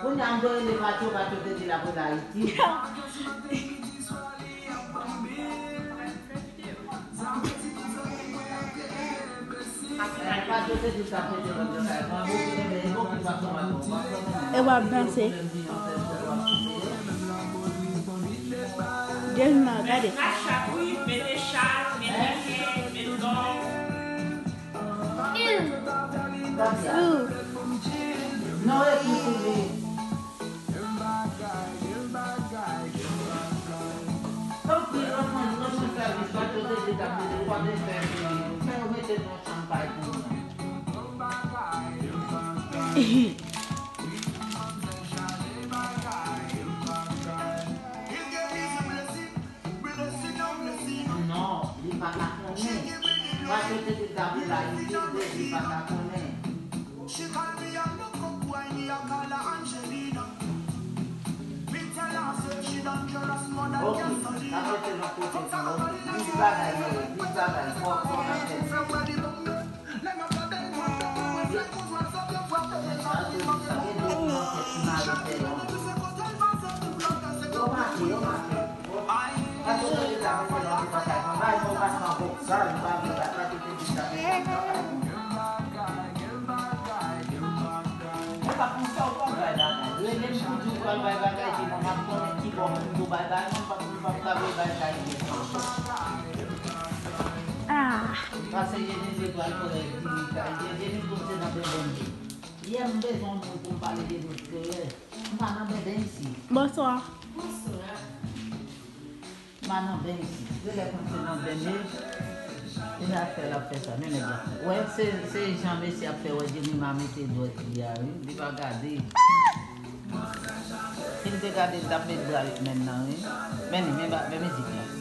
Quando ando le faccio di la Haiti. Eu vou dançar. Deus não, cadê? Não é possível. Não serve só de dedicar pode ser. Quero meter no champanhe. Não, de pataconé. Vai ter que dar lá e de pataconé. Parce que j'ai des étoiles pour les j'ai des courses dans le bain. Il y a une maison pour parler de l'autre. Maman bébé ici. Bonsoir. Maman bébé ici. Je l'ai compté dans le bain. Il a fait la fête ça, même bien. Ouais, c'est Jean-Messi a fait, ouais, j'ai mis ma mété d'autres il y a eu. Il va regarder. Il va regarder, il va mettre maintenant. Mais musique là.